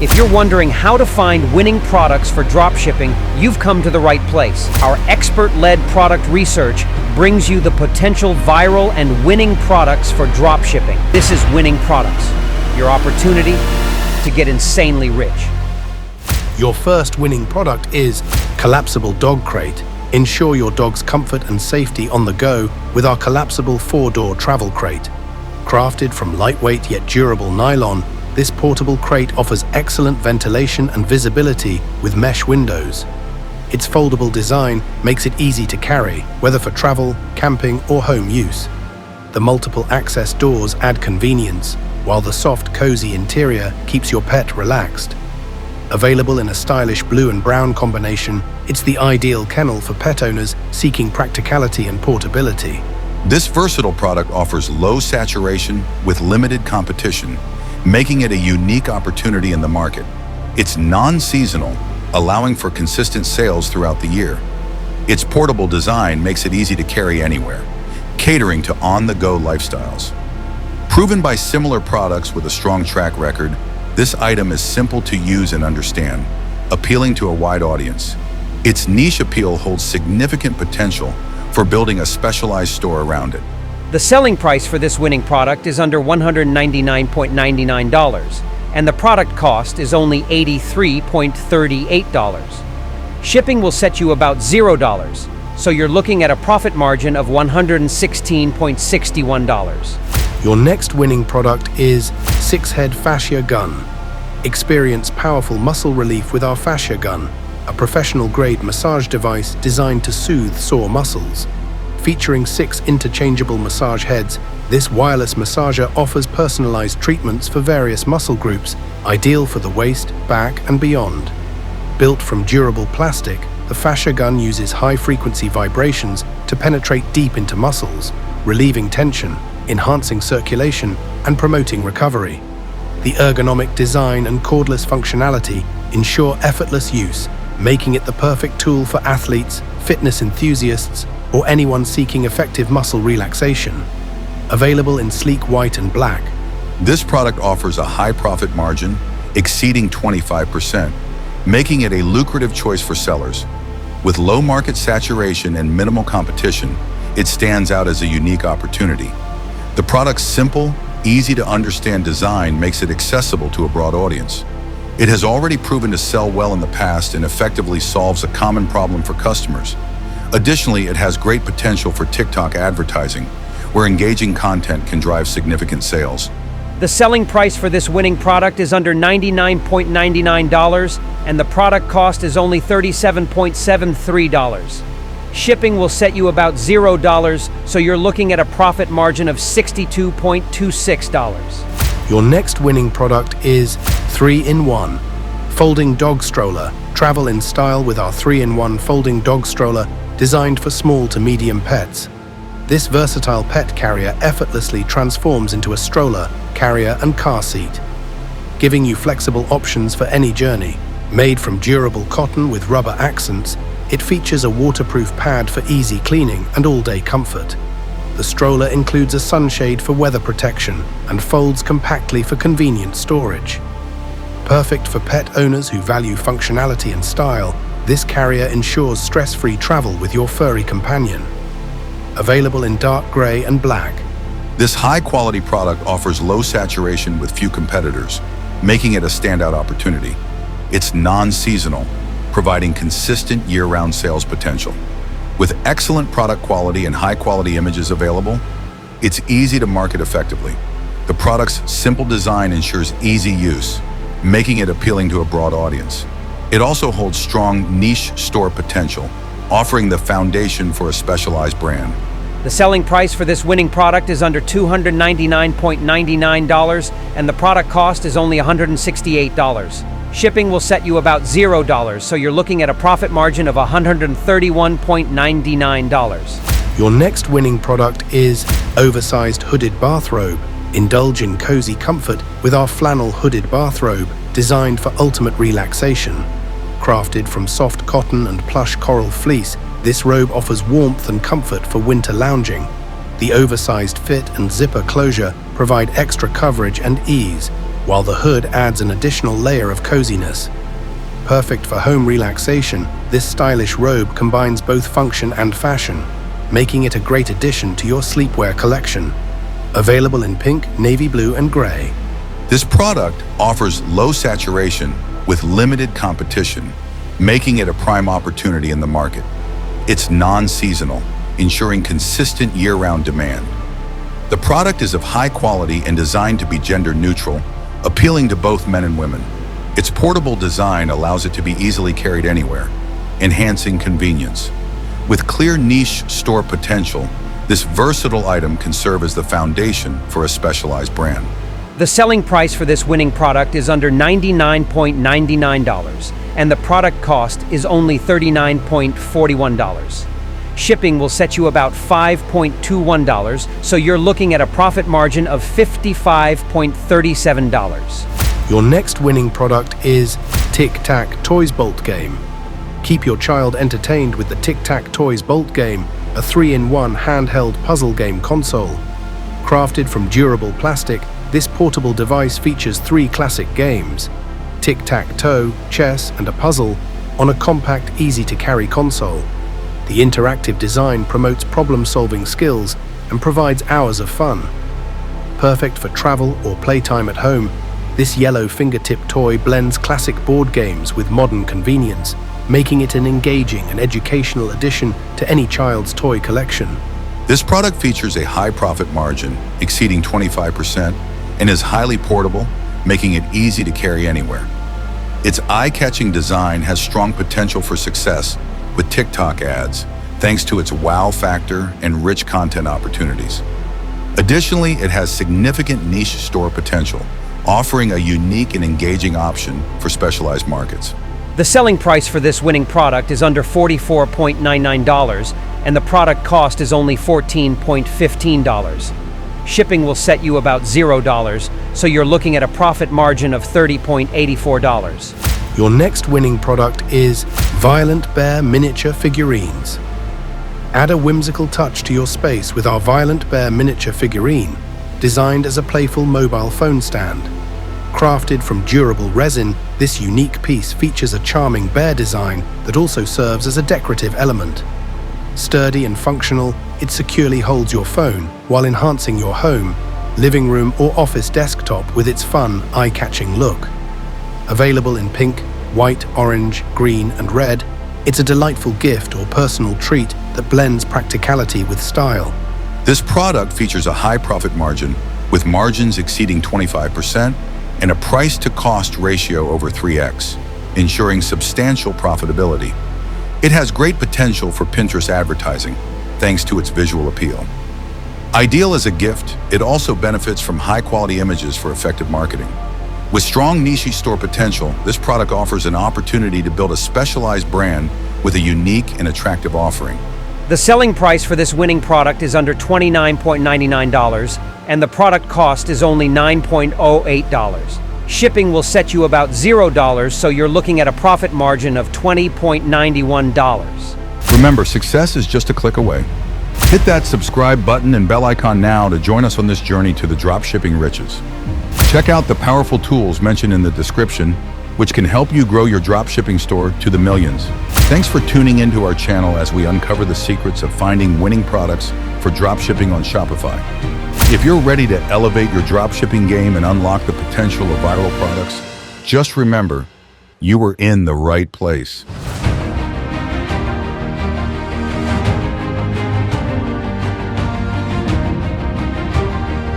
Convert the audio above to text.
If you're wondering how to find winning products for dropshipping, you've come to the right place. Our expert-led product research brings you the potential viral and winning products for dropshipping. This is Winning Products, your opportunity to get insanely rich. Your first winning product is Collapsible Dog Crate. Ensure your dog's comfort and safety on the go with our collapsible 4-door travel crate. Crafted from lightweight yet durable nylon, this portable crate offers excellent ventilation and visibility with mesh windows. Its foldable design makes it easy to carry, whether for travel, camping, or home use. The multiple access doors add convenience, while the soft, cozy interior keeps your pet relaxed. Available in a stylish blue and brown combination, it's the ideal kennel for pet owners seeking practicality and portability. This versatile product offers low saturation with limited competition, making it a unique opportunity in the market. It's non-seasonal, allowing for consistent sales throughout the year. Its portable design makes it easy to carry anywhere, catering to on-the-go lifestyles. Proven by similar products with a strong track record, this item is simple to use and understand, appealing to a wide audience. Its niche appeal holds significant potential for building a specialized store around it. The selling price for this winning product is under $199.99, and the product cost is only $83.38. Shipping will set you about $0, so you're looking at a profit margin of $116.61. Your next winning product is Six-Head Fascia Gun. Experience powerful muscle relief with our fascia gun, a professional-grade massage device designed to soothe sore muscles. Featuring 6 interchangeable massage heads, this wireless massager offers personalized treatments for various muscle groups, ideal for the waist, back, and beyond. Built from durable plastic, the fascia gun uses high-frequency vibrations to penetrate deep into muscles, relieving tension, enhancing circulation, and promoting recovery. The ergonomic design and cordless functionality ensure effortless use, making it the perfect tool for athletes, fitness enthusiasts, or anyone seeking effective muscle relaxation. Available in sleek white and black. This product offers a high profit margin exceeding 25%, making it a lucrative choice for sellers. With low market saturation and minimal competition, it stands out as a unique opportunity. The product's simple, easy to understand design makes it accessible to a broad audience. It has already proven to sell well in the past and effectively solves a common problem for customers. Additionally, it has great potential for TikTok advertising, where engaging content can drive significant sales. The selling price for this winning product is under $99.99, and the product cost is only $37.73. Shipping will set you about $0, so you're looking at a profit margin of $62.26. Your next winning product is 3-in-1 Folding Dog Stroller. Travel in style with our 3-in-1 folding dog stroller designed for small to medium pets. This versatile pet carrier effortlessly transforms into a stroller, carrier, and car seat, giving you flexible options for any journey. Made from durable cotton with rubber accents, it features a waterproof pad for easy cleaning and all-day comfort. The stroller includes a sunshade for weather protection and folds compactly for convenient storage. Perfect for pet owners who value functionality and style, this carrier ensures stress-free travel with your furry companion. Available in dark gray and black. This high-quality product offers low saturation with few competitors, making it a standout opportunity. It's non-seasonal, providing consistent year-round sales potential. With excellent product quality and high-quality images available, it's easy to market effectively. The product's simple design ensures easy use, making it appealing to a broad audience. It also holds strong niche store potential, offering the foundation for a specialized brand. The selling price for this winning product is under $299.99, and the product cost is only $168. Shipping will set you about $0, so you're looking at a profit margin of $131.99. Your next winning product is oversized hooded bathrobe. Indulge in cozy comfort with our flannel hooded bathrobe, designed for ultimate relaxation. Crafted from soft cotton and plush coral fleece, this robe offers warmth and comfort for winter lounging. The oversized fit and zipper closure provide extra coverage and ease, while the hood adds an additional layer of coziness. Perfect for home relaxation, this stylish robe combines both function and fashion, making it a great addition to your sleepwear collection. Available in pink, navy blue, and gray. This product offers low saturation with limited competition, making it a prime opportunity in the market. It's non-seasonal, ensuring consistent year-round demand. The product is of high quality and designed to be gender neutral, appealing to both men and women. Its portable design allows it to be easily carried anywhere, enhancing convenience. With clear niche store potential, this versatile item can serve as the foundation for a specialized brand. The selling price for this winning product is under $99.99, and the product cost is only $39.41. Shipping will set you about $5.21, so you're looking at a profit margin of $55.37. Your next winning product is 𝗕𝗂𝗀𝗁 Bolt Game. Keep your child entertained with the 𝗕𝗂𝗁 Bolt Game, a 3-in-1 handheld puzzle game console. Crafted from durable plastic, this portable device features 3 classic games, tic-tac-toe, chess, and a puzzle, on a compact, easy-to-carry console. The interactive design promotes problem-solving skills and provides hours of fun. Perfect for travel or playtime at home, this yellow fingertip toy blends classic board games with modern convenience, making it an engaging and educational addition to any child's toy collection. This product features a high profit margin exceeding 25% and is highly portable, making it easy to carry anywhere. Its eye-catching design has strong potential for success with TikTok ads, thanks to its wow factor and rich content opportunities. Additionally, it has significant niche store potential, offering a unique and engaging option for specialized markets. The selling price for this winning product is under $44.99, and the product cost is only $14.15. Shipping will set you about $0, so you're looking at a profit margin of $30.84. Your next winning product is Violent Bear Miniature Figurines. Add a whimsical touch to your space with our Violent Bear Miniature Figurine, designed as a playful mobile phone stand. Crafted from durable resin, this unique piece features a charming bear design that also serves as a decorative element. Sturdy and functional, it securely holds your phone while enhancing your home, living room, or office desktop with its fun, eye-catching look. Available in pink, white, orange, green, and red, it's a delightful gift or personal treat that blends practicality with style. This product features a high profit margin, with margins exceeding 25% and a price-to-cost ratio over 3x, ensuring substantial profitability. It has great potential for Pinterest advertising, thanks to its visual appeal. Ideal as a gift, it also benefits from high-quality images for effective marketing. With strong niche store potential, this product offers an opportunity to build a specialized brand with a unique and attractive offering. The selling price for this winning product is under $29.99, and the product cost is only $9.08. Shipping will set you about $0, so you're looking at a profit margin of $20.91. Remember, success is just a click away. Hit that subscribe button and bell icon now to join us on this journey to the dropshipping riches. Check out the powerful tools mentioned in the description, which can help you grow your dropshipping store to the millions. Thanks for tuning into our channel as we uncover the secrets of finding winning products for dropshipping on Shopify. If you're ready to elevate your dropshipping game and unlock the potential of viral products, just remember, you were in the right place.